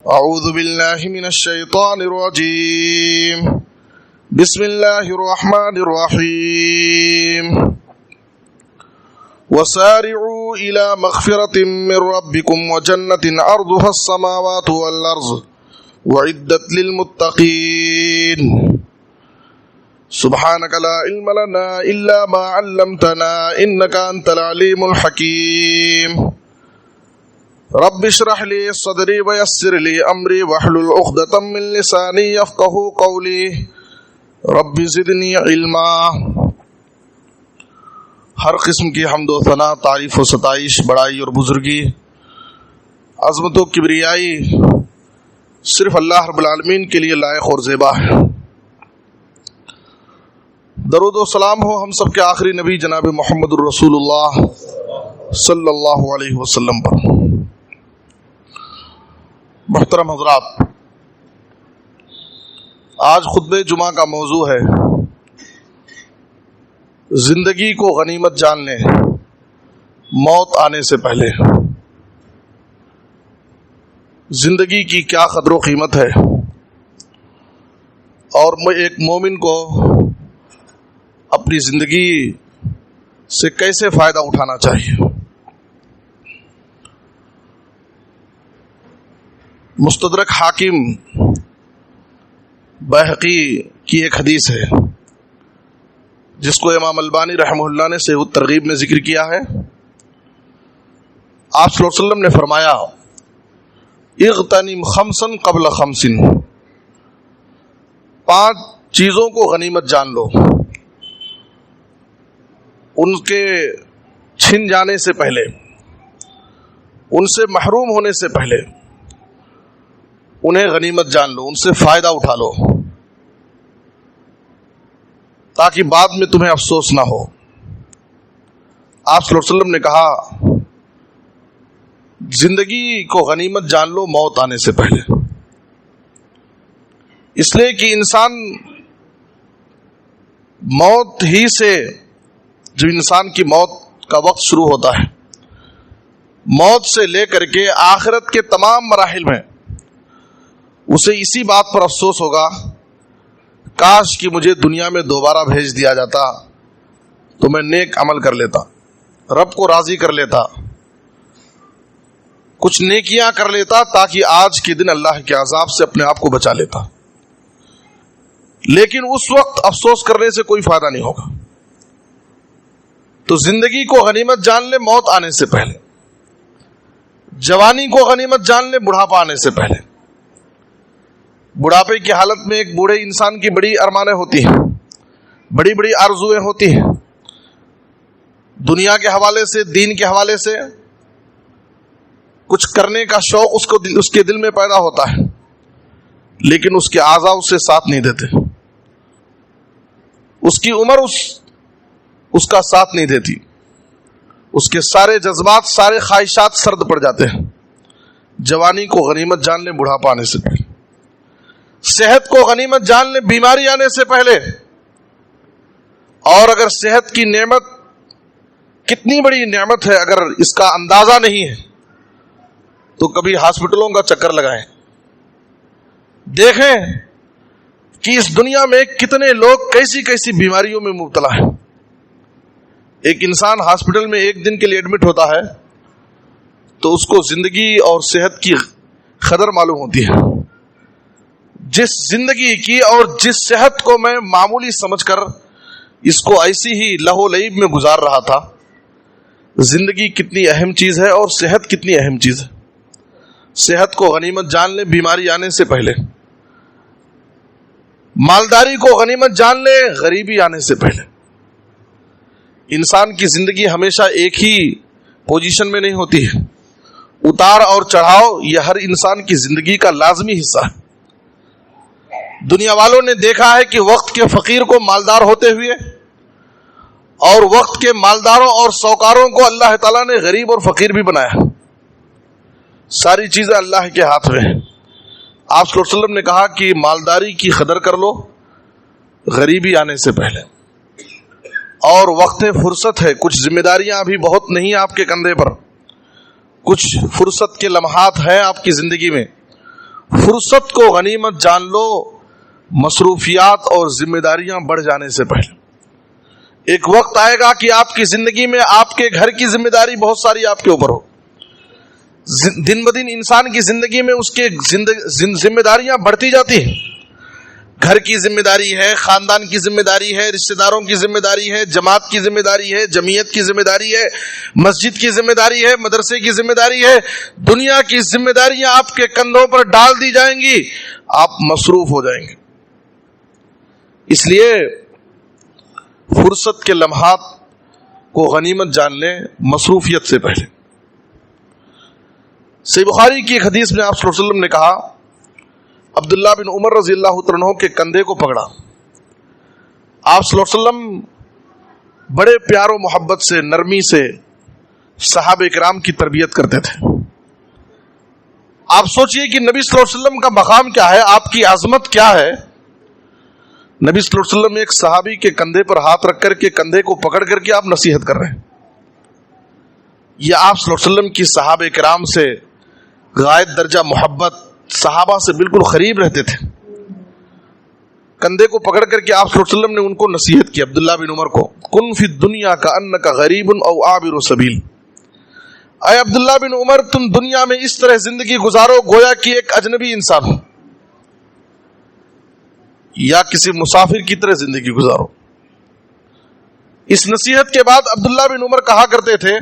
اعوذ باللہ من الشیطان الرجیم بسم اللہ الرحمن الرحیم وسارعوا الى مغفرۃ من ربکم وجنۃ عرضها السماوات والارض وعدت للمتقین سبحانک لا علم لنا الا ما علمتنا انک انت العلیم الحکیم رب اشرح لي صدري ويسر لي امري واحلل عقدة من لساني يفقهوا قولي رب زدني علما۔ ہر قسم کی حمد و ثنا، تعریف و ستائش، بڑائی اور بزرگی، عظمت و کبریائی صرف اللہ رب العالمین کے لیے لائق اور زیبا ہے۔ درود و سلام ہو ہم سب کے آخری نبی جناب محمد الرسول اللہ صلی اللہ علیہ وسلم پر۔ محترم حضرات، آج خطبہ جمعہ کا موضوع ہے زندگی کو غنیمت جان لیں موت آنے سے پہلے۔ زندگی کی کیا قدر و قیمت ہے اور ایک مومن کو اپنی زندگی سے کیسے فائدہ اٹھانا چاہیے۔ مستدرک حاکم بہقی کی ایک حدیث ہے جس کو امام البانی رحمہ اللہ نے صحیح الترغیب میں ذکر کیا ہے۔ آپ صلی اللہ علیہ وسلم نے فرمایا اغتنم خمسا قبل خمس، 5 چیزوں کو غنیمت جان لو، ان کے چھن جانے سے پہلے، ان سے محروم ہونے سے پہلے انہیں غنیمت جان لو، ان سے فائدہ اٹھا لو تاکہ بعد میں تمہیں افسوس نہ ہو۔ آپ صلی اللہ علیہ وسلم نے کہا زندگی کو غنیمت جان لو موت آنے سے پہلے، اس لیے کہ انسان موت ہی سے، جو انسان کی موت کا وقت شروع ہوتا ہے، موت سے لے کر کے آخرت کے تمام مراحل میں اسے اسی بات پر افسوس ہوگا کاش کہ مجھے دنیا میں دوبارہ بھیج دیا جاتا تو میں نیک عمل کر لیتا، رب کو راضی کر لیتا، کچھ نیکیاں کر لیتا تاکہ آج کے دن اللہ کے عذاب سے اپنے آپ کو بچا لیتا۔ لیکن اس وقت افسوس کرنے سے کوئی فائدہ نہیں ہوگا۔ تو زندگی کو غنیمت جان لے موت آنے سے پہلے، جوانی کو غنیمت جان لے بڑھاپا آنے سے پہلے۔ بڑھاپے کی حالت میں ایک بوڑھے انسان کی بڑی ارمانیں ہوتی ہیں، بڑی بڑی آرزویں ہوتی ہیں، دنیا کے حوالے سے، دین کے حوالے سے کچھ کرنے کا شوق اس کے دل میں پیدا ہوتا ہے، لیکن اس کے اعضاء اس سے ساتھ نہیں دیتے، اس کی عمر اس کا ساتھ نہیں دیتی، اس کے سارے جذبات، سارے خواہشات سرد پڑ جاتے ہیں۔ جوانی کو غنیمت جان لیں بڑھاپا آنے سے پہلے، صحت کو غنیمت جان لیں بیماری آنے سے پہلے، اور اگر صحت کی نعمت کتنی بڑی نعمت ہے اگر اس کا اندازہ نہیں ہے تو کبھی ہاسپٹلوں کا چکر لگائیں، دیکھیں کہ اس دنیا میں کتنے لوگ کیسی کیسی بیماریوں میں مبتلا ہیں۔ ایک انسان ہاسپٹل میں ایک دن کے لیے ایڈمٹ ہوتا ہے تو اس کو زندگی اور صحت کی قدر معلوم ہوتی ہے۔ جس زندگی کی اور جس صحت کو میں معمولی سمجھ کر اس کو ایسی ہی لہو لعب میں گزار رہا تھا، زندگی کتنی اہم چیز ہے اور صحت کتنی اہم چیز ہے۔ صحت کو غنیمت جان لیں بیماری آنے سے پہلے، مالداری کو غنیمت جان لیں غریبی آنے سے پہلے۔ انسان کی زندگی ہمیشہ ایک ہی پوزیشن میں نہیں ہوتی ہے، اتار اور چڑھاؤ یہ ہر انسان کی زندگی کا لازمی حصہ ہے۔ دنیا والوں نے دیکھا ہے کہ وقت کے فقیر کو مالدار ہوتے ہوئے اور وقت کے مالداروں اور سوکاروں کو اللہ تعالیٰ نے غریب اور فقیر بھی بنایا۔ ساری چیزیں اللہ کے ہاتھ میں ہیں۔ آپ صلی اللہ علیہ وسلم نے کہا کہ مالداری کی قدر کر لو غریبی آنے سے پہلے، اور وقت فرصت ہے، کچھ ذمہ داریاں ابھی بہت نہیں آپ کے کندھے پر، کچھ فرصت کے لمحات ہیں آپ کی زندگی میں، فرصت کو غنیمت جان لو مصروفیات اور ذمہ داریاں بڑھ جانے سے پہلے. ایک وقت آئے گا کہ آپ کی زندگی میں آپ کے گھر کی ذمہ داری بہت ساری آپ کے اوپر ہو. دن بدن انسان کی زندگی میں اس کے ذمہ داریاں بڑھتی جاتی ہیں. گھر کی ذمہ داری ہے, خاندان کی ذمہ داری ہے, رشتہ داروں کی ذمہ داری ہے, جماعت کی ذمہ داری ہے, جمعیت کی ذمہ داری ہے, مسجد کی ذمہ داری ہے, مدرسے کی ذمہ داری ہے. دنیا کی ذمہ داریاں آپ کے کندھوں پر ڈال دی جائیں گی, آپ مصروف ہو جائیں گے. اس لیے فرصت کے لمحات کو غنیمت جان لیں مصروفیت سے پہلے. صحیح بخاری کی ایک حدیث میں آپ صلی اللہ علیہ وسلم نے کہا, عبداللہ بن عمر رضی اللہ عنہ کے کندھے کو پکڑا. آپ صلی اللہ علیہ وسلم بڑے پیار و محبت سے, نرمی سے صحابہ کرام کی تربیت کرتے تھے. آپ سوچئے کہ نبی صلی اللہ علیہ وسلم کا مقام کیا ہے, آپ کی عظمت کیا ہے. نبی صلی اللہ علیہ وسلم ایک صحابی کے کندھے پر ہاتھ رکھ کر کے کندھے کو پکڑ کر کے آپ نصیحت کر رہے ہیں. یہ آپ صلی اللہ علیہ وسلم کی صحابہ کرام سے غائب درجہ محبت, صحابہ سے بالکل قریب رہتے تھے. کندھے کو پکڑ کر کے آپ صلی اللہ علیہ وسلم نے ان کو نصیحت کی, عبداللہ بن عمر کو, کن فی الدنیا کأنک غریب او عابر سبیل. اے عبداللہ بن عمر, تم دنیا میں اس طرح زندگی گزارو گویا کہ ایک اجنبی انسان ہو, یا کسی مسافر کی طرح زندگی گزارو. اس نصیحت کے بعد عبداللہ بن عمر کہا کرتے تھے,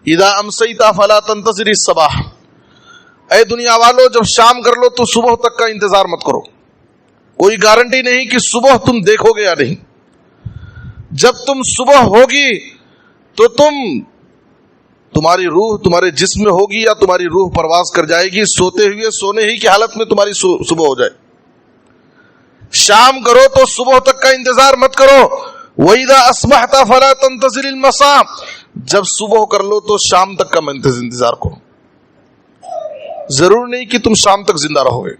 اذا امسیت فلا تنتظر الصباح. اے دنیا والو, جب شام کر لو تو صبح تک کا انتظار مت کرو. کوئی گارنٹی نہیں کہ صبح تم دیکھو گے یا نہیں. جب تم صبح ہوگی تو تمہاری روح تمہارے جسم میں ہوگی یا تمہاری روح پرواز کر جائے گی, سوتے ہوئے سونے ہی کی حالت میں تمہاری صبح ہو جائے. شام کرو تو صبح تک کا انتظار مت کرو. وَإِذَا أَصْبَحْتَ فَلَا تَنْتَظِرِ الْمَسَاءَ. جب صبح کر لو تو شام تک کا انتظار کرو. ضرور نہیں کہ تم شام تک زندہ رہو گے.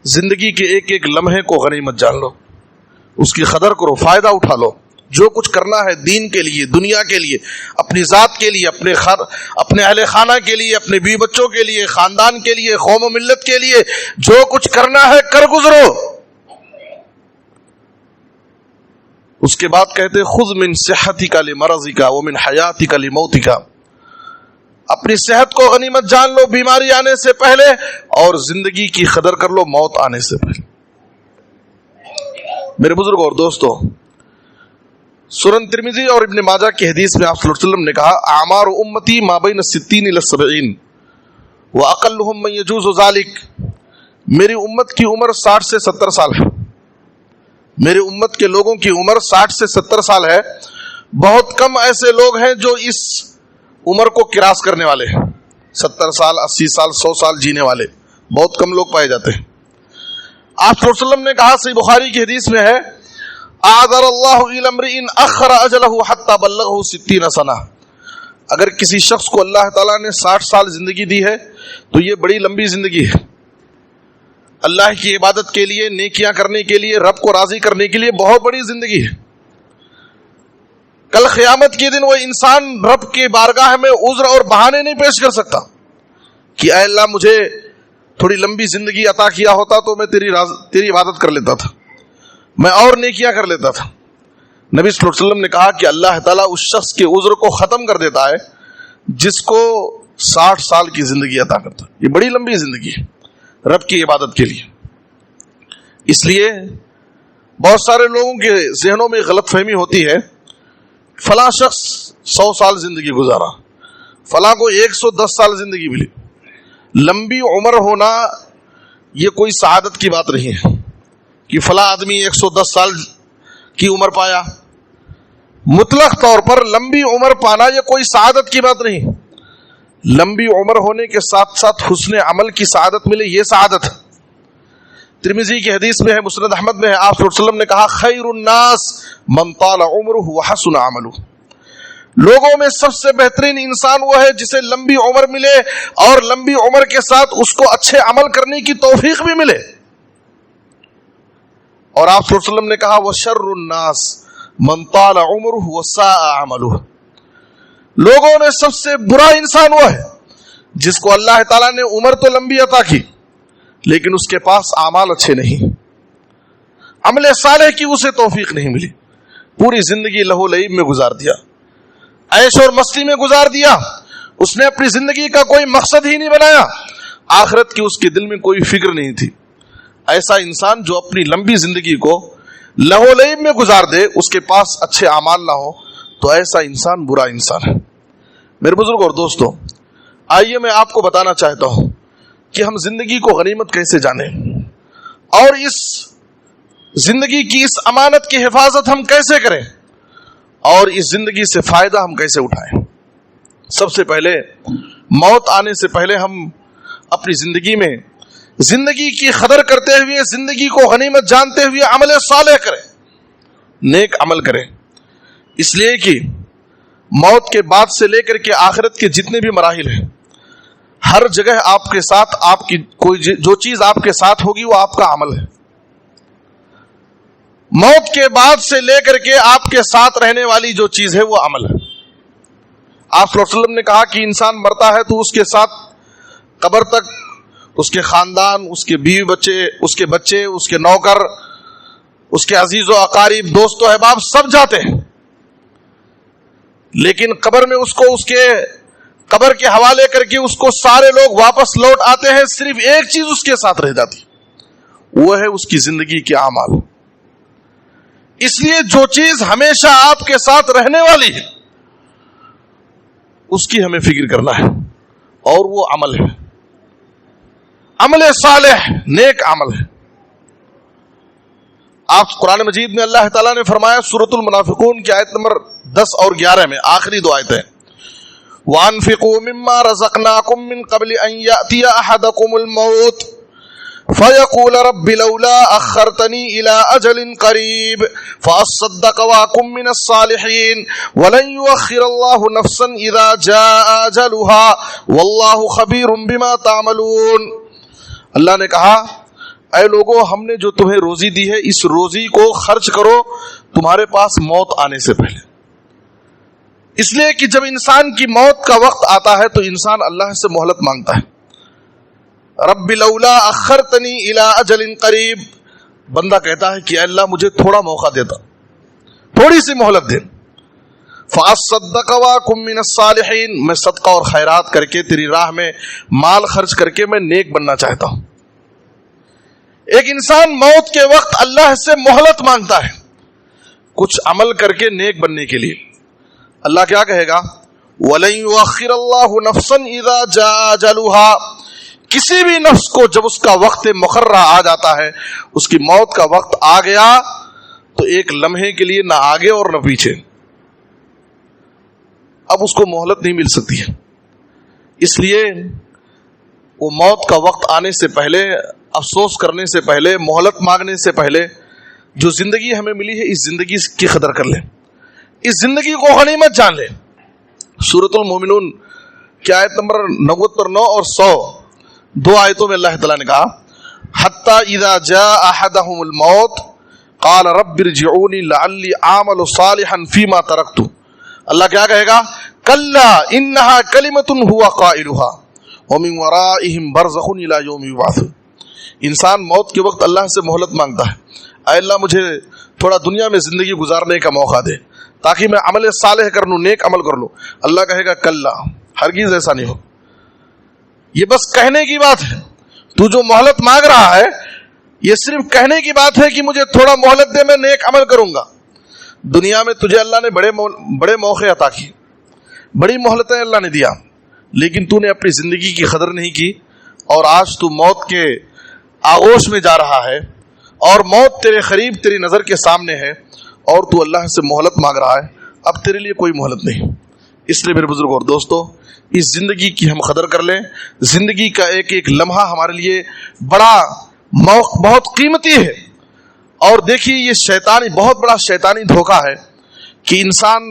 زندگی کے ایک ایک لمحے کو غنیمت جان لو, اس کی قدر کرو, فائدہ اٹھا لو. جو کچھ کرنا ہے دین کے لیے, دنیا کے لیے, اپنی ذات کے لیے, اپنے اہل خانہ کے لیے, اپنے بیوی بچوں کے لیے, خاندان کے لیے, قوم و ملت کے لیے, جو کچھ کرنا ہے کر گزرو. اس کے بعد کہتے, خذ من صحتک لمرضک ومن حیاتک لموتک. اپنی صحت کو غنیمت جان لو بیماری آنے سے پہلے, اور زندگی کی قدر کر لو موت آنے سے پہلے. میرے بزرگ اور دوستو, سنن ترمذی اور ابن ماجہ کی حدیث میں آپ صلی اللہ علیہ وسلم نے کہا, اعمار امتی ما بین 60 الى 70 واقلهم من يجوز ذلك. میری امت کی عمر 60 سے 70 سال ہے. میری امت کے لوگوں کی عمر 60 سے 70 سال ہے. بہت کم ایسے لوگ ہیں جو اس عمر کو کراس کرنے والے ہیں. 70 سال 80 سال 100 سال جینے والے بہت کم لوگ پائے جاتے ہیں. آپ صلی اللہ علیہ وسلم نے کہا, صحیح بخاری کی حدیث میں ہے, اعذر اللہ الی امرئ اخر اجلہ حتی بلغہ 60 سنہ. اگر کسی شخص کو اللہ تعالیٰ نے 60 سال زندگی دی ہے تو یہ بڑی لمبی زندگی ہے. اللہ کی عبادت کے لیے, نیکیاں کرنے کے لیے, رب کو راضی کرنے کے لیے بہت بڑی زندگی ہے. کل قیامت کے دن وہ انسان رب کے بارگاہ میں عذر اور بہانے نہیں پیش کر سکتا کہ اے اللہ مجھے تھوڑی لمبی زندگی عطا کیا ہوتا تو میں تیری عبادت کر لیتا تھا, میں اور نیکیاں کر لیتا تھا. نبی صلی اللہ علیہ وسلم نے کہا کہ اللہ تعالیٰ اس شخص کے عذر کو ختم کر دیتا ہے جس کو 60 سال کی زندگی عطا کرتا. یہ بڑی لمبی زندگی ہے رب کی عبادت کے لیے. اس لیے بہت سارے لوگوں کے ذہنوں میں غلط فہمی ہوتی ہے, فلاں شخص 100 سال زندگی گزارا, فلاں کو 110 سال زندگی ملی. لمبی عمر ہونا یہ کوئی سعادت کی بات نہیں ہے کہ فلاں آدمی 110 سال کی عمر پایا. مطلق طور پر لمبی عمر پانا یہ کوئی سعادت کی بات نہیں. لمبی عمر ہونے کے ساتھ ساتھ حسن عمل کی سعادت ملے, یہ سعادت. ترمذی کی حدیث میں ہے, مسند احمد میں ہے, آپ صلی اللہ علیہ وسلم نے کہا, خیر الناس من طال عمرہ وحسن عملہ. لوگوں میں سب سے بہترین انسان وہ ہے جسے لمبی عمر ملے اور لمبی عمر کے ساتھ اس کو اچھے عمل کرنے کی توفیق بھی ملے. اور آپ صلی اللہ علیہ وسلم نے کہا, وشر الناس من طال عمرہ وساء عملہ. لوگوں میں سب سے برا انسان وہ ہے جس کو اللہ تعالیٰ نے عمر تو لمبی عطا کی لیکن اس کے پاس اعمال اچھے نہیں، عمل صالح کی اسے توفیق نہیں ملی، پوری زندگی لہو لعب میں گزار دیا، عیش اور مستی میں گزار دیا، اس نے اپنی زندگی کا کوئی مقصد ہی نہیں بنایا، آخرت کی اس کے دل میں کوئی فکر نہیں تھی۔ ایسا انسان جو اپنی لمبی زندگی کو لہو لعب میں گزار دے، اس کے پاس اچھے اعمال نہ ہو، تو ایسا انسان برا انسان ہے۔ میرے بزرگ اور دوستو، آئیے میں آپ کو بتانا چاہتا ہوں کہ ہم زندگی کو غنیمت کیسے جانیں، اور اس زندگی کی اس امانت کی حفاظت ہم کیسے کریں، اور اس زندگی سے فائدہ ہم کیسے اٹھائیں۔ سب سے پہلے موت آنے سے پہلے ہم اپنی زندگی میں زندگی کی قدر کرتے ہوئے، زندگی کو غنیمت جانتے ہوئے عمل صالح کریں، نیک عمل کریں، اس لیے کہ موت کے بعد سے لے کر کے آخرت کے جتنے بھی مراحل ہیں، ہر جگہ آپ کے ساتھ آپ کی کوئی جو چیز آپ کے ساتھ ہوگی وہ آپ کا عمل ہے۔ موت کے بعد سے لے کر کے آپ کے ساتھ رہنے والی جو چیز ہے وہ عمل ہے۔ آپ صلی اللہ علیہ وسلم نے کہا کہ انسان مرتا ہے تو اس کے ساتھ قبر تک اس کے خاندان، اس کے بیوی بچے، اس کے بچے، اس کے نوکر، اس کے عزیز و اقارب، دوست و احباب سب جاتے ہیں، لیکن قبر میں اس کو اس کے قبر کے حوالے کر کے اس کو سارے لوگ واپس لوٹ آتے ہیں، صرف ایک چیز اس کے ساتھ رہ جاتی، وہ ہے اس کی زندگی کے اعمال۔ اس لیے جو چیز ہمیشہ آپ کے ساتھ رہنے والی ہے اس کی ہمیں فکر کرنا ہے، اور وہ عمل ہے، عمل صالح، نیک عمل ہے۔ آپ قرآن مجید میں اللہ تعالیٰ نے فرمایا سورۃ المنافقون کی آیت نمبر 10 اور 11 میں، آخری دو آیتیں، وَأَنفِقُوا مِمَّا رَزَقْنَاكُم مِّن قَبْلِ أَن يَأْتِيَ أَحَدَكُمُ الْمَوْتُ فَيَقُولَ رَبِّ لَوْلَا أَخَّرْتَنِي إِلَىٰ أَجَلٍ قَرِيبٍ فَأَصَّدَّقَ وَأَكُن مِّنَ الصَّالِحِينَ وَلَن يُؤَخِّرَ اللَّهُ نَفْسًا إِذَا جَاءَ أَجَلُهَا وَاللَّهُ خَبِيرٌ بِمَا تَعْمَلُونَ۔ اللہ نے کہا، اے لوگو، ہم نے جو تمہیں روزی دی ہے اس روزی کو خرچ کرو تمہارے پاس موت آنے سے پہلے، اس لیے کہ جب انسان کی موت کا وقت آتا ہے تو انسان اللہ سے مہلت مانگتا ہے۔ رب لولا اخرتنی الی اجل قریب، بندہ کہتا ہے کہ اے اللہ مجھے تھوڑا موقع دیتا، تھوڑی سی مہلت دے، فاصدق واکن من الصالحین، میں صدقہ اور خیرات کر کے تیری راہ میں مال خرچ کر کے میں نیک بننا چاہتا ہوں۔ ایک انسان موت کے وقت اللہ سے مہلت مانگتا ہے کچھ عمل کر کے نیک بننے کے لیے۔ اللہ کیا کہے گا؟ وَلَن يُؤَخِّرَ اللَّهُ نَفْسًا إِذَا جَاءَ أَجَلُهَا، کسی بھی نفس کو جب اس کا وقت مقررہ آ جاتا ہے، اس کی موت کا وقت آ گیا تو ایک لمحے کے لیے نہ آگے اور نہ پیچھے، اب اس کو مہلت نہیں مل سکتی ہے۔ اس لیے وہ موت کا وقت آنے سے پہلے، افسوس کرنے سے پہلے، مہلت مانگنے سے پہلے جو زندگی ہمیں ملی ہے اس زندگی کی قدر کر لیں، اس زندگی کو غنیمت جان لیں۔ سورۃ المومنون کی آیت نمبر 99 اور 100 دو آیتوں میں اللہ تعالیٰ نے کہا، حَتَّى إِذَا جَاءَ أَحَدَهُمُ الْمَوْتُ قَالَ رَبِّ ارْجِعُونِي لَعَلِّي أَعْمَلُ صَالِحًا فِيمَا تَرَكْتُ۔ اللہ کیا کہے گا؟ كَلَّا إِنَّهَا كَلِمَةٌ هُوَ قَائِلُهَا وَمِن وَرَائِهِمْ بَرْزَخٌ إِلَى يَوْمِ يُبْعَثُونَ۔ انسان موت کے وقت اللہ سے مہلت مانگتا ہے، اے اللہ مجھے تھوڑا دنیا میں زندگی گزارنے کا موقع دے تاکہ میں عمل صالح کر لوں، نیک عمل کر لوں۔ اللہ کہے گا کلا، ہرگز ایسا نہیں ہو، یہ بس کہنے کی بات ہے، تو جو مہلت مانگ رہا ہے یہ صرف کہنے کی بات ہے کہ مجھے تھوڑا مہلت دے، میں نیک عمل کروں گا۔ دنیا میں تجھے اللہ نے بڑے موقع عطا کیے، بڑی مہلتیں اللہ نے دیا، لیکن تو نے اپنی زندگی کی قدر نہیں کی، اور آج تو موت کے آغوش میں جا رہا ہے اور موت تیرے قریب، تیری نظر کے سامنے ہے، اور تو اللہ سے مہلت مانگ رہا ہے، اب تیرے لیے کوئی مہلت نہیں۔ اس لیے میرے بزرگ اور دوستو، اس زندگی کی ہم قدر کر لیں، زندگی کا ایک ایک لمحہ ہمارے لیے بہت قیمتی ہے۔ اور دیکھیے یہ شیطانی، بہت بڑا شیطانی دھوکہ ہے کہ انسان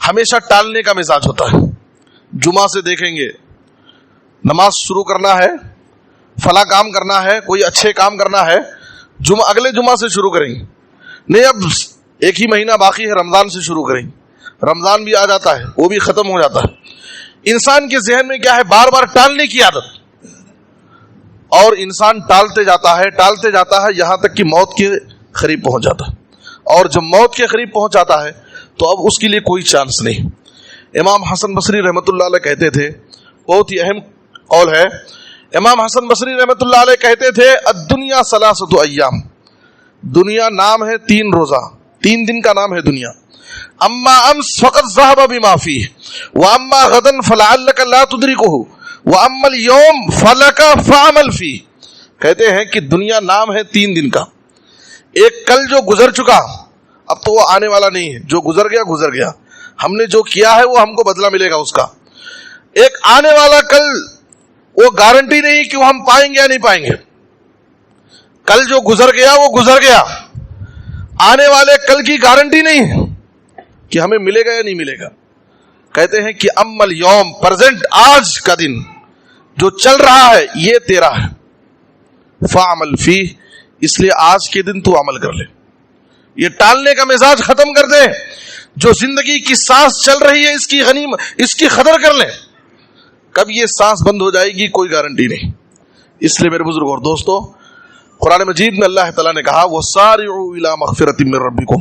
ہمیشہ ٹالنے کا مزاج ہوتا ہے۔ جمعہ سے دیکھیں گے نماز شروع کرنا ہے، فلاں کام کرنا ہے، کوئی اچھے کام کرنا ہے، اگلے جمعہ سے شروع کریں گے، نہیں اب ایک ہی مہینہ باقی ہے، رمضان سے شروع کریں گے، رمضان بھی آ جاتا ہے، وہ بھی ختم ہو جاتا ہے۔ انسان کے ذہن میں کیا ہے؟ بار بار ٹالنے کی عادت، اور انسان ٹالتے جاتا ہے یہاں تک کہ موت کے قریب پہنچ جاتا ہے. اور جب موت کے قریب پہنچ جاتا ہے تو اب اس کے لیے کوئی چانس نہیں. امام حسن بصری رحمۃ اللہ علیہ کہتے تھے, بہت ہی اہم قول ہے, امام حسن بصری رحمۃ اللہ علیہ کہتے تھے الدنیا ثلاثۃ ایام, دنیا نام ہے 3 روزہ, 3 دن کا نام ہے دنیا. اما امس فقط ذهب بما فيه واما غدا فلعلك لا تدركه واما اليوم فلك فعمل فيه. کہتے ہیں کہ دنیا نام ہے 3 دن کا. ایک کل جو گزر چکا, اب تو وہ آنے والا نہیں ہے, جو گزر گیا, ہم نے جو کیا ہے وہ ہم کو بدلہ ملے گا اس کا. ایک آنے والا کل, وہ گارنٹی نہیں کہ وہ ہم پائیں گے یا نہیں پائیں گے. کل جو گزر گیا وہ گزر گیا, آنے والے کل کی گارنٹی نہیں ہے کہ ہمیں ملے گا یا نہیں ملے گا. کہتے ہیں کہ اما اليوم, پریزنٹ, آج کا دن جو چل رہا ہے یہ تیرا ہے, فعمل فیہ, اس لیے آج کے دن تو عمل کر لے. یہ ٹالنے کا مزاج ختم کر دے. جو زندگی کی سانس چل رہی ہے اس کی قدر کر لیں. کب یہ سانس بند ہو جائے گی کوئی گارنٹی نہیں. اس لیے میرے بزرگ اور دوستو, قرآن مجید میں اللہ تعالیٰ نے کہا وَسَارِعُوا إِلَىٰ مَغْفِرَةٍ مِّن رَّبِّكُمْ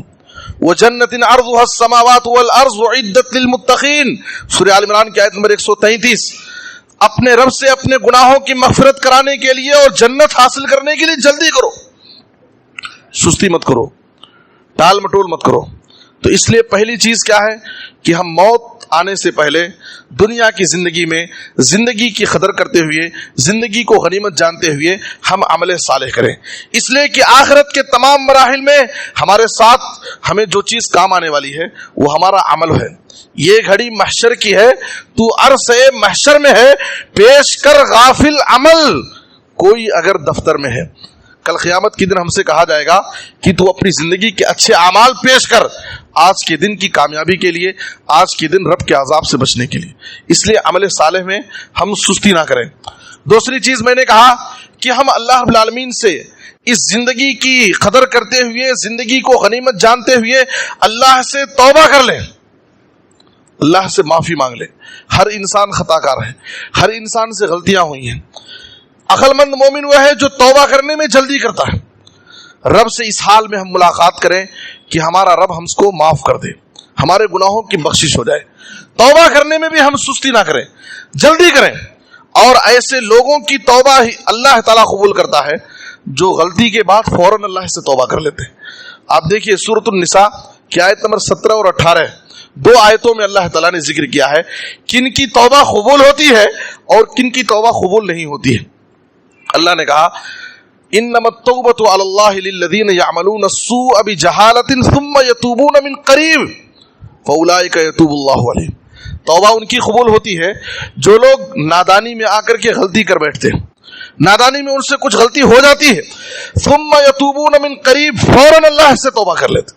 وَجَنَّةٍ عَرْضُهَا السَّمَاوَاتُ وَالْأَرْضُ أُعِدَّتْ لِلْمُتَّقِينَ. سورہ آل عمران کی آیت نمبر 133. اپنے رب سے اپنے گناہوں کی مغفرت کرانے کے لیے اور جنت حاصل کرنے کے لیے جلدی کرو, سستی مت کرو, ٹال مٹول مت کرو. تو اس لیے پہلی چیز کیا ہے کہ ہم موت آنے سے پہلے دنیا کی زندگی میں زندگی کی قدر کرتے ہوئے, زندگی کو غنیمت جانتے ہوئے ہم عمل صالح کریں. اس لیے کہ آخرت کے تمام مراحل میں ہمارے ساتھ ہمیں جو چیز کام آنے والی ہے وہ ہمارا عمل ہے. یہ گھڑی محشر کی ہے, تو عرصے محشر میں ہے, پیش کر غافل عمل کوئی اگر دفتر میں ہے. کل قیامت کے دن ہم سے کہا جائے گا کہ تو اپنی زندگی کے اچھے اعمال پیش کر, آج کے دن کی کامیابی کے لیے, آج کے دن رب کے عذاب سے بچنے کے لیے. اس لیے عمل صالح میں ہم سستی نہ کریں. دوسری چیز میں نے کہا کہ ہم اللہ رب العالمین سے اس زندگی کی قدر کرتے ہوئے, زندگی کو غنیمت جانتے ہوئے اللہ سے توبہ کر لیں, اللہ سے معافی مانگ لیں. ہر انسان خطا کار ہے, ہر انسان سے غلطیاں ہوئی ہیں. عقل مند مومن وہ ہے جو توبہ کرنے میں جلدی کرتا ہے. رب سے اس حال میں ہم ملاقات کریں کہ ہمارا رب ہم کو معاف کر دے, ہمارے گناہوں کی بخشش ہو جائے. توبہ کرنے میں بھی ہم سستی نہ کریں, جلدی کریں. اور ایسے لوگوں کی توبہ ہی اللہ تعالیٰ قبول کرتا ہے جو غلطی کے بعد فوراً اللہ سے توبہ کر لیتے ہیں. آپ دیکھیے سورۃ النساء کی آیت نمبر 17 اور 18, 2 آیتوں میں اللہ تعالیٰ نے ذکر کیا ہے کن کی توبہ قبول ہوتی ہے اور کن کی توبہ قبول نہیں ہوتی ہے. اللہ نے کہا انما التوبۃ علی اللہ للذین یعملون السوء بجہالۃ ثم یتوبون من قریب فاولئک یتوب اللہ علیہم. توبہ ان کی قبول ہوتی ہے جو لوگ نادانی میں آ کر کے غلطی کر بیٹھتے ہیں, نادانی میں ان سے کچھ غلطی ہو جاتی ہے, ثم یتوبون من قریب, فوراً اللہ سے توبہ کر لیتے,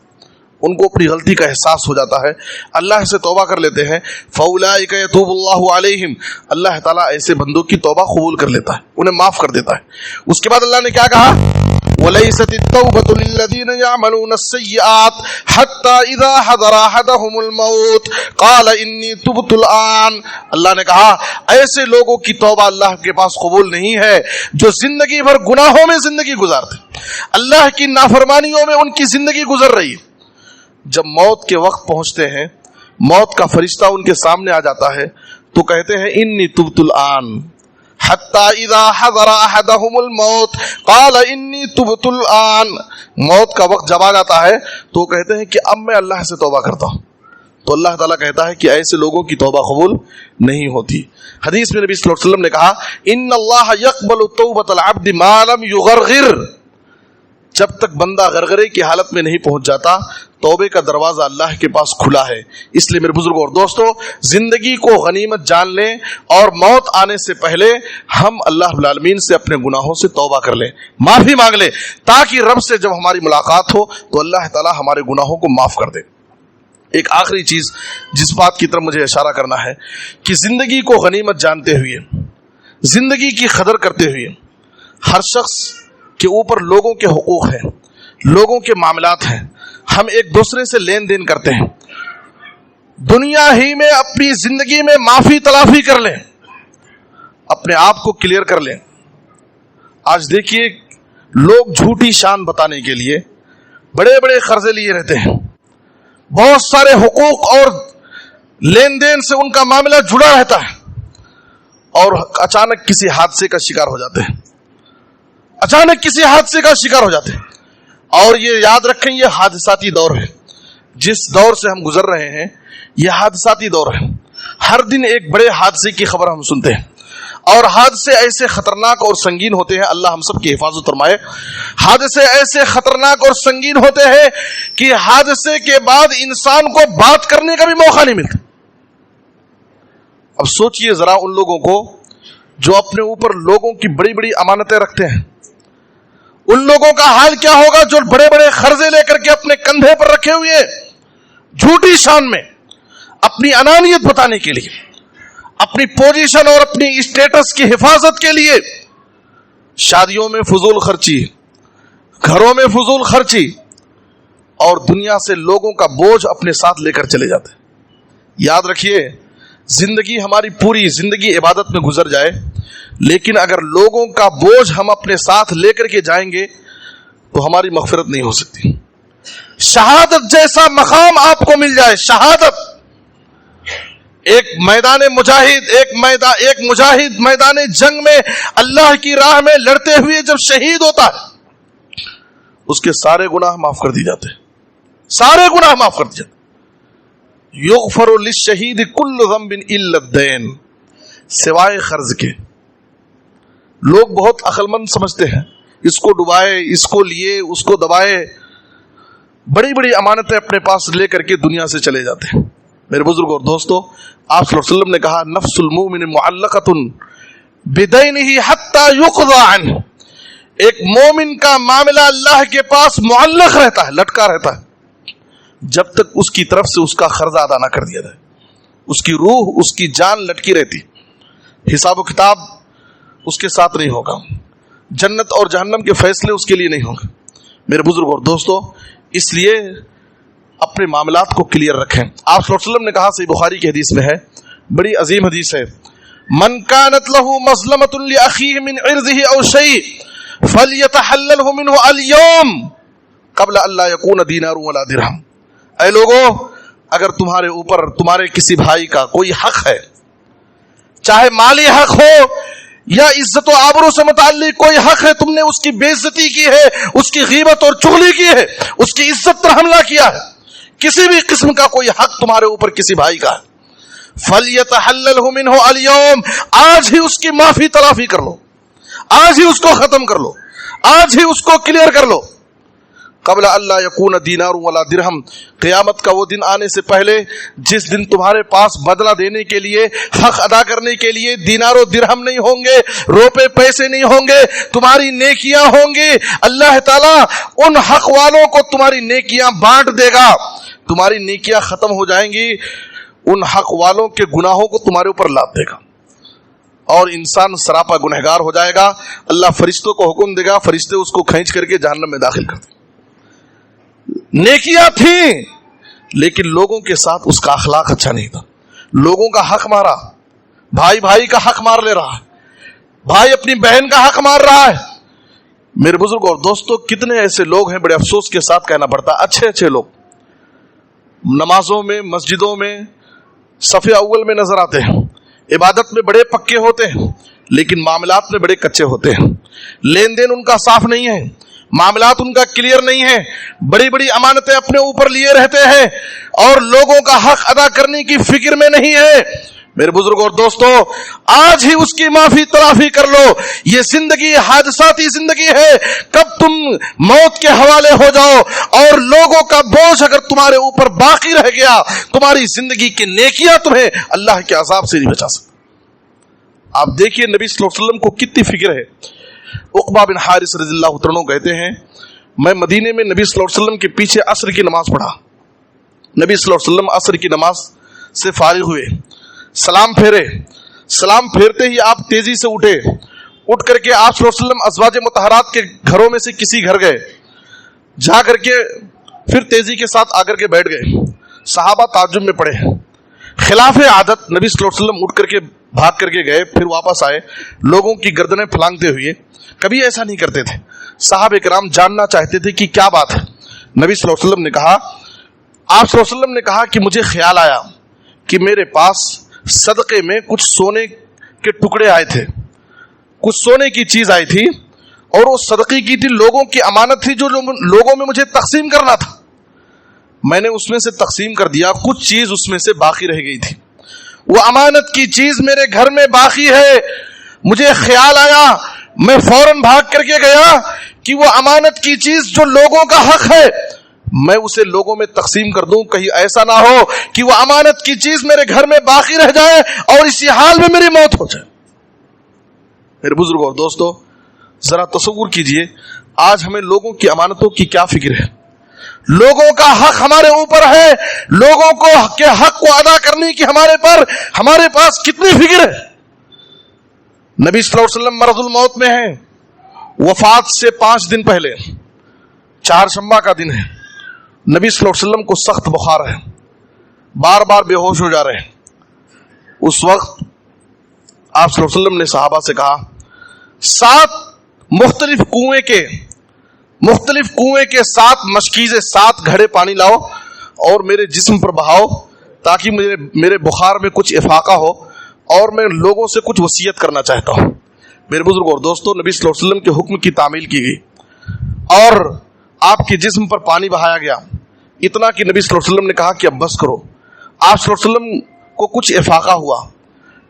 ان کو اپنی غلطی کا احساس ہو جاتا ہے, اللہ سے توبہ کر لیتے ہیں. فاولئک یتوب اللہ علیہم, اللہ تعالیٰ ایسے بندوں کی توبہ قبول کر لیتا ہے, انہیں معاف کر دیتا ہے. اس کے بعد اللہ نے کیا کہا وَلَيْسَتِ التَّوْبَةُ لِلَّذِينَ يَعْمَلُونَ السَّيِّئَاتِ حَتَّى إِذَا حَضَرَ أَحَدَهُمُ الْمَوْتُ قَالَ إِنِّي تُبْتُ الْآنَ. اللہ نے کہا ایسے لوگوں کی توبہ اللہ کے پاس قبول نہیں ہے جو زندگی بھر گناہوں میں زندگی گزارتے, اللہ کی نافرمانیوں میں ان کی زندگی گزر رہی ہے. جب موت کے وقت پہنچتے ہیں, موت کا فرشتہ ان کے سامنے آ جاتا ہے تو کہتے ہیں انی تبت الآن حتی اذا حضر احدهم الموت قال انی تبت الآن. موت کا وقت جب آ جاتا ہے تو کہتے ہیں کہ اب میں اللہ سے توبہ کرتا ہوں. تو اللہ تعالیٰ کہتا ہے کہ ایسے لوگوں کی توبہ قبول نہیں ہوتی. حدیث میں نبی صلی اللہ علیہ وسلم نے کہا ان اللہ یقبل توبۃ العبد ما لم یغرغر. جب تک بندہ غرغرے کی حالت میں نہیں پہنچ جاتا توبے کا دروازہ اللہ کے پاس کھلا ہے. اس لیے میرے بزرگوں اور دوستو, زندگی کو غنیمت جان لیں اور موت آنے سے پہلے ہم اللہ رب العالمین سے اپنے گناہوں سے توبہ کر لیں, معافی مانگ لیں, تاکہ رب سے جب ہماری ملاقات ہو تو اللہ تعالیٰ ہمارے گناہوں کو معاف کر دے. ایک آخری چیز جس بات کی طرف مجھے اشارہ کرنا ہے کہ زندگی کو غنیمت جانتے ہوئے, زندگی کی قدر کرتے ہوئے, ہر شخص کے اوپر لوگوں کے حقوق ہیں, لوگوں کے معاملات ہیں, ہم ایک دوسرے سے لین دین کرتے ہیں. دنیا ہی میں اپنی زندگی میں معافی تلافی کر لیں, اپنے آپ کو کلیئر کر لیں. آج دیکھیے لوگ جھوٹی شان بتانے کے لیے بڑے بڑے قرضے لیے رہتے ہیں, بہت سارے حقوق اور لین دین سے ان کا معاملہ جڑا رہتا ہے, اور اچانک کسی حادثے کا شکار ہو جاتے ہیں, اچانک کسی حادثے کا شکار ہو جاتے ہیں. اور یہ یاد رکھیں, یہ حادثاتی دور ہے. جس دور سے ہم گزر رہے ہیں یہ حادثاتی دور ہے. ہر دن ایک بڑے حادثے کی خبر ہم سنتے ہیں, اور حادثے ایسے خطرناک اور سنگین ہوتے ہیں, اللہ ہم سب کی حفاظت فرمائے. حادثے ایسے خطرناک اور سنگین ہوتے ہیں کہ حادثے کے بعد انسان کو بات کرنے کا بھی موقع نہیں ملتا. اب سوچئے ذرا ان لوگوں کو جو اپنے اوپر لوگوں کی بڑی بڑی امانتیں رکھتے ہیں, ان لوگوں کا حال کیا ہوگا جو بڑے بڑے قرضے لے کر کے اپنے کندھے پر رکھے ہوئے جھوٹی شان میں اپنی انانیت بتانے کے لیے, اپنی پوزیشن اور اپنی اسٹیٹس کی حفاظت کے لیے شادیوں میں فضول خرچی, گھروں میں فضول خرچی, اور دنیا سے لوگوں کا بوجھ اپنے ساتھ لے کر چلے جاتے. یاد رکھیے, زندگی ہماری پوری زندگی عبادت میں گزر جائے, لیکن اگر لوگوں کا بوجھ ہم اپنے ساتھ لے کر کے جائیں گے تو ہماری مغفرت نہیں ہو سکتی. شہادت جیسا مقام آپ کو مل جائے, شہادت, ایک میدان مجاہد, ایک مجاہد میدان جنگ میں اللہ کی راہ میں لڑتے ہوئے جب شہید ہوتا ہے, اس کے سارے گناہ معاف کر دی جاتے ہیں, سارے گناہ معاف کر دی جاتے. یغفر للشہید کل ذنب الا الدین, سوائے قرض کے. لوگ بہت عقل مند سمجھتے ہیں, اس کو ڈبائے, اس کو لیے, اس کو دبائے, بڑی بڑی امانتیں اپنے پاس لے کر کے دنیا سے چلے جاتے ہیں. میرے بزرگ اور دوستو, آپ صلی اللہ علیہ وسلم نے کہا نفس المومن معلقۃ بدینہ حتی یقضى عنہ, ایک مومن کا معاملہ اللہ کے پاس معلق رہتا ہے, لٹکا رہتا ہے, جب تک اس کی طرف سے اس کا قرض ادا نہ کر دیا جائے. اس کی روح, اس کی جان لٹکی رہتی, حساب و کتاب اس کے ساتھ نہیں ہوگا, جنت اور جہنم کے فیصلے اس کے لیے نہیں ہوں گے. میرے بزرگ اور دوستو, اس لیے اپنے معاملات کو کلیئر رکھیں. آپ صلی اللہ علیہ وسلم نے کہا, صحیح بخاری کی حدیث میں ہے, بڑی عظیم حدیث ہے, من كانت له مظلمة لأخيه من عرضه أو شيء فليتحلله منه اليوم قبل أن لا يكون دينار ولا درهم. اے لوگو, اگر تمہارے اوپر تمہارے کسی بھائی کا کوئی حق ہے, چاہے مالی حق ہو یا عزت و آبرو سے متعلق کوئی حق ہے, تم نے اس کی بے عزتی کی ہے, اس کی غیبت اور چغلی کی ہے, اس کی عزت پر حملہ کیا ہے, کسی بھی قسم کا کوئی حق تمہارے اوپر کسی بھائی کا ہے, فَلْيَتَحَلَّلْهُ مِنْهُ الْيَوْمِ, آج ہی اس کی معافی تلافی کر لو, آج ہی اس کو ختم کر لو, آج ہی اس کو کلیئر کر لو. قبل اللہ یکون دینار ولا درہم, قیامت کا وہ دن آنے سے پہلے جس دن تمہارے پاس بدلہ دینے کے لیے, حق ادا کرنے کے لیے دینار و درہم نہیں ہوں گے, روپے پیسے نہیں ہوں گے, تمہاری نیکیاں ہوں گی. اللہ تعالیٰ ان حق والوں کو تمہاری نیکیاں بانٹ دے گا, تمہاری نیکیاں ختم ہو جائیں گی, ان حق والوں کے گناہوں کو تمہارے اوپر لاد دے گا, اور انسان سراپا گنہگار ہو جائے گا. اللہ فرشتوں کو حکم دے گا, فرشتے اس کو کھینچ کر کے جہنم میں داخل کر دیں. نیکیاں تھیں لیکن لوگوں کے ساتھ اس کا اخلاق اچھا نہیں تھا, لوگوں کا حق مارا, بھائی بھائی کا حق مار لے رہا ہے, بھائی اپنی بہن کا حق مار رہا ہے. میرے بزرگ اور دوستو, کتنے ایسے لوگ ہیں, بڑے افسوس کے ساتھ کہنا پڑتا, اچھے اچھے لوگ نمازوں میں, مسجدوں میں صف اول میں نظر آتے ہیں, عبادت میں بڑے پکے ہوتے ہیں, لیکن معاملات میں بڑے کچے ہوتے ہیں. لین دین ان کا صاف نہیں ہے, معاملات ان کا کلیئر نہیں ہے, بڑی بڑی امانتیں اپنے اوپر لیے رہتے ہیں, اور لوگوں کا حق ادا کرنے کی فکر میں نہیں ہے. میرے بزرگ اور دوستو, آج ہی اس کی معافی تلافی کر لو. یہ زندگی حادثاتی زندگی ہے, کب تم موت کے حوالے ہو جاؤ, اور لوگوں کا بوجھ اگر تمہارے اوپر باقی رہ گیا, تمہاری زندگی کی نیکیاں تمہیں اللہ کے عذاب سے نہیں بچا سکتی. آپ دیکھیے نبی صلی اللہ علیہ وسلم کو کتنی فکر ہے. عقبہ بن حارث رضی اللہ عنہ کہتے ہیں, میں مدینے میں نبی صلی اللہ علیہ وسلم کے پیچھے عصر کی نماز پڑھا. نبی صلی اللہ علیہ وسلم عصر کی نماز سے فارغ ہوئے, سلام پھیرے, سلام پھیرتے ہی آپ تیزی سے اٹھے, اٹھ کر کے آپ صلی اللہ علیہ وسلم ازواج مطہرات کے گھروں میں سے کسی گھر گئے, جا کر کے پھر تیزی کے ساتھ آ کر کے بیٹھ گئے. صحابہ تعجب میں پڑے, خلاف عادت نبی صلی اللہ علیہ وسلم اٹھ کر کے بھاگ کر کے گئے، پھر واپس آئے لوگوں کی گردنیں پھلانگتے ہوئے. کبھی ایسا نہیں کرتے تھے. صحابہ کرام جاننا چاہتے تھے کہ کیا بات ہے. نبی صلی اللہ علیہ وسلم نے کہا، آپ صلی اللہ علیہ وسلم نے کہا کہ مجھے خیال آیا کہ میرے پاس صدقے میں کچھ سونے کے ٹکڑے آئے تھے، کچھ سونے کی چیز آئی تھی، اور وہ صدقے کی تھی، لوگوں کی امانت تھی جو لوگوں میں مجھے تقسیم کرنا تھا. میں نے اس میں سے تقسیم کر دیا، کچھ چیز اس میں سے باقی رہ گئی تھی. وہ امانت کی چیز میرے گھر میں باقی ہے. مجھے خیال آیا، میں فوراً بھاگ کر کے گیا کہ وہ امانت کی چیز جو لوگوں کا حق ہے میں اسے لوگوں میں تقسیم کر دوں. کہیں ایسا نہ ہو کہ وہ امانت کی چیز میرے گھر میں باقی رہ جائے اور اسی حال میں میری موت ہو جائے. میرے بزرگوں اور دوستو، ذرا تصور کیجئے آج ہمیں لوگوں کی امانتوں کی کیا فکر ہے. لوگوں کا حق ہمارے اوپر ہے، لوگوں کو کے حق کو ادا کرنے کی ہمارے پاس کتنی فکر ہے. نبی صلی اللہ علیہ وسلم مرض الموت میں ہیں. وفات سے 5 دن پہلے چہارشنبہ کا دن ہے. نبی صلی اللہ علیہ وسلم کو سخت بخار ہے، بار بار بے ہوش ہو جا رہے ہیں. اس وقت آپ صلی اللہ علیہ وسلم نے صحابہ سے کہا 7 مختلف کنویں کے 7 مشکیزیں 7 گھڑے پانی لاؤ اور میرے جسم پر بہاؤ تاکہ میرے بخار میں کچھ افاقہ ہو اور میں لوگوں سے کچھ وصیت کرنا چاہتا ہوں. میرے بزرگوں اور دوستوں، نبی صلی اللہ علیہ وسلم کے حکم کی تعمیل کی گئی اور آپ کے جسم پر پانی بہایا گیا. اتنا کہ نبی صلی اللہ علیہ وسلم نے کہا کہ اب بس کرو. آپ صلی اللہ علیہ وسلم کو کچھ افاقہ ہوا.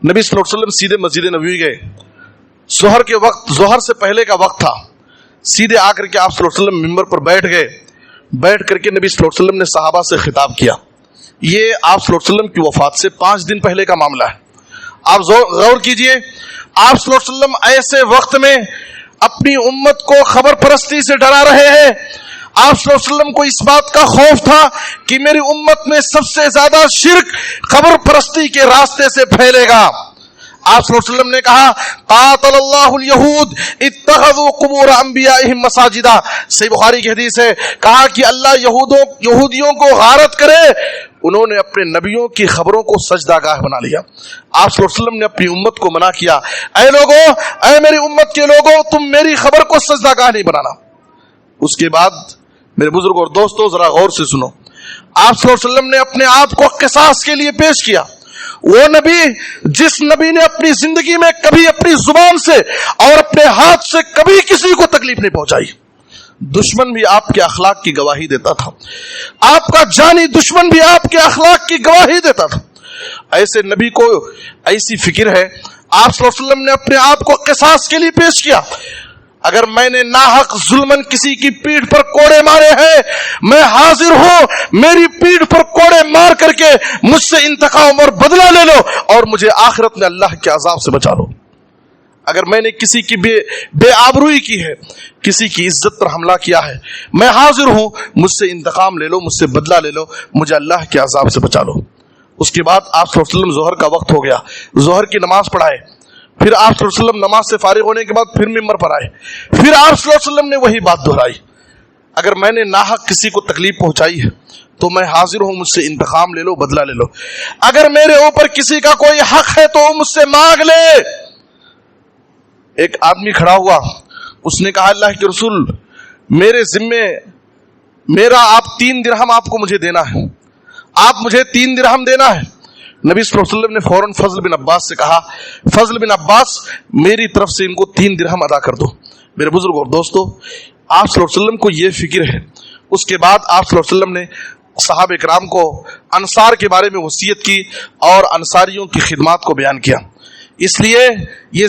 نبی صلی اللہ علیہ وسلم سیدھے مسجد نبوی گئے. ظہر سے پہلے کا وقت تھا. سیدھے آ کر کے آپ صلی اللہ علیہ وسلم ممبر پر بیٹھ گئے. بیٹھ کر کے نبی صلی اللہ علیہ وسلم نے صحابہ سے خطاب کیا. یہ آپ صلی اللہ علیہ وسلم کی وفات سے 5 دن پہلے کا معاملہ ہے. آپ غور کیجئے، آپ صلی اللہ علیہ وسلم ایسے وقت میں اپنی امت کو خبر پرستی سے ڈرا رہے ہیں. آپ صلی اللہ علیہ وسلم کو اس بات کا خوف تھا کہ میری امت میں سب سے زیادہ شرک خبر پرستی کے راستے سے پھیلے گا. آپ صلی اللہ علیہ وسلم نے کہا قاتل اللہ الیہود اتخذوا قبور انبیائہم مساجدا. صحیح بخاری کی حدیث ہے، کہا کہ اللہ یہودیوں کو غارت کرے، انہوں نے اپنے نبیوں کی خبروں کو سجدہ گاہ بنا لیا. آپ صلی اللہ علیہ وسلم نے اپنی امت کو منع کیا، اے لوگوں، اے میری امت کے لوگوں، تم میری خبر کو سجدہ گاہ نہیں بنانا. اس کے بعد میرے بزرگ اور دوستوں ذرا غور سے سنو، آپ صلی اللہ علیہ وسلم نے اپنے آپ کو قصاص کے لیے پیش کیا. وہ نبی جس نبی نے اپنی زندگی میں کبھی اپنی زبان سے اور اپنے ہاتھ سے کبھی کسی کو تکلیف نہیں پہنچائی. دشمن بھی آپ کے اخلاق کی گواہی دیتا تھا، آپ کا جانی دشمن بھی آپ کے اخلاق کی گواہی دیتا تھا. ایسے نبی کو ایسی فکر ہے، آپ صلی اللہ علیہ وسلم نے اپنے آپ کو قصاص کے لیے پیش کیا. اگر میں نے ناحق ظلمن کسی کی پیٹھ پر کوڑے مارے ہیں، میں حاضر ہوں، میری پیٹھ پر کوڑے مار کر کے مجھ سے انتقام اور بدلہ لے لو اور مجھے آخرت میں اللہ کے عذاب سے بچا لو. اگر میں نے کسی کی بے آبروئی کی ہے، کسی کی عزت پر حملہ کیا ہے، میں حاضر ہوں، مجھ سے انتقام لے لو، مجھ سے بدلہ لے لو، مجھے اللہ کے عذاب سے بچا لو. اس کے بعد آپ صلی اللہ علیہ وسلم ظہر کا وقت ہو گیا، ظہر کی نماز پڑھائے. پھر آپ صلی اللہ علیہ وسلم نماز سے فارغ ہونے کے بعد پھر ممبر پر آئے. پھر آپ صلی اللہ علیہ وسلم نے وہی بات دہرائی، اگر میں نے ناحق کسی کو تکلیف پہنچائی ہے تو میں حاضر ہوں، مجھ سے انتقام لے لو، بدلہ لے لو. اگر میرے اوپر کسی کا کوئی حق ہے تو مجھ سے مانگ لے. ایک آدمی کھڑا ہوا، اس نے کہا اللہ کے رسول، میرے ذمے آپ 3 درہم آپ کو مجھے دینا ہے، آپ مجھے 3 درہم دینا ہے. نبی صلی اللہ علیہ وسلم نے فوراً فضل بن عباس سے کہا، فضل بن عباس میری طرف سے ان کو 3 درہم ادا کر دو. میرے بزرگ اور دوستو، آپ صلی اللہ علیہ وسلم کو یہ فکر ہے. اس کے بعد آپ صلی اللہ علیہ وسلم نے صحابہ کرام کو انصار کے بارے میں وصیت کی اور انصاریوں کی خدمات کو بیان کیا. اس لیے یہ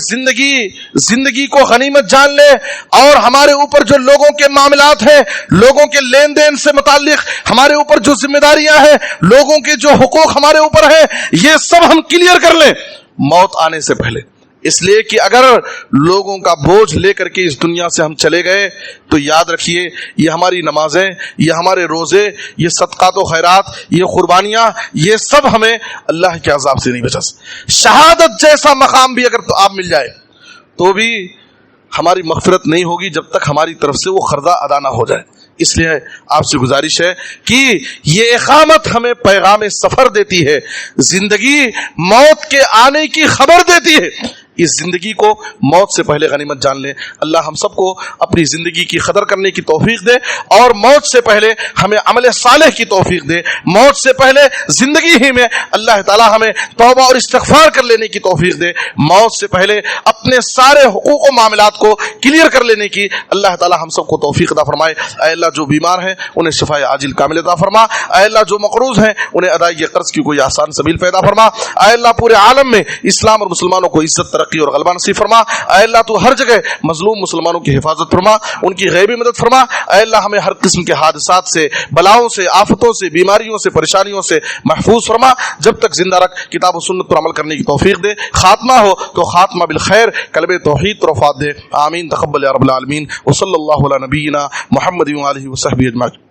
زندگی کو غنیمت جان لے اور ہمارے اوپر جو لوگوں کے معاملات ہیں، لوگوں کے لین دین سے متعلق ہمارے اوپر جو ذمہ داریاں ہیں، لوگوں کے جو حقوق ہمارے اوپر ہیں، یہ سب ہم کلیئر کر لیں موت آنے سے پہلے. اس لیے کہ اگر لوگوں کا بوجھ لے کر کے اس دنیا سے ہم چلے گئے تو یاد رکھیے یہ ہماری نمازیں، یہ ہمارے روزے، یہ صدقات و خیرات، یہ قربانیاں، یہ سب ہمیں اللہ کے عذاب سے نہیں بچا سکتے. شہادت جیسا مقام بھی اگر تو آپ مل جائے تو بھی ہماری مغفرت نہیں ہوگی جب تک ہماری طرف سے وہ قرضہ ادا نہ ہو جائے. اس لیے آپ سے گزارش ہے کہ یہ اقامت ہمیں پیغام سفر دیتی ہے، زندگی موت کے آنے کی خبر دیتی ہے۔ اس زندگی کو موت سے پہلے غنیمت جان لیں۔ اللہ ہم سب کو اپنی زندگی کی قدر کرنے کی توفیق دے، اور موت سے پہلے ہمیں عمل صالح کی توفیق دے۔ موت سے پہلے زندگی ہی میں اللہ تعالی ہمیں توبہ اور استغفار کر لینے کی توفیق دے۔ موت سے پہلے اپنے سارے حقوق و معاملات کو کلیئر کر لینے کی اللہ تعالی ہم سب کو توفیق عطا فرمائے۔ اے اللہ جو بیمار ہیں انہیں شفائے عاجل کامل عطا فرما۔ اے اللہ جو مقروض ہیں انہیں ادائیگی قرض کی کوئی آسان سبیل پیدا فرما۔ اے اللہ پورے عالم میں اسلام اور مسلمانوں کو عزت، ترقی اور غلبہ نصیب فرما۔ اے اللہ تو ہر جگہ مظلوم مسلمانوں کی حفاظت فرما، ان کی غیبی مدد فرما۔ اے اللہ ہمیں ہر قسم کے حادثات سے، بلاؤں سے، آفتوں سے، بیماریوں سے، پریشانیوں سے محفوظ فرما۔ جب تک زندہ رکھ کتاب و سنت پر عمل کرنے کی توفیق دے۔ خاتمہ ہو تو خاتمہ بالخیر، کلمہ توحید پر وفات دے۔ آمین تقبل یا رب العالمین۔ وصلی اللہ علی نبینا محمد و آلہ وصحبہ اجمعین۔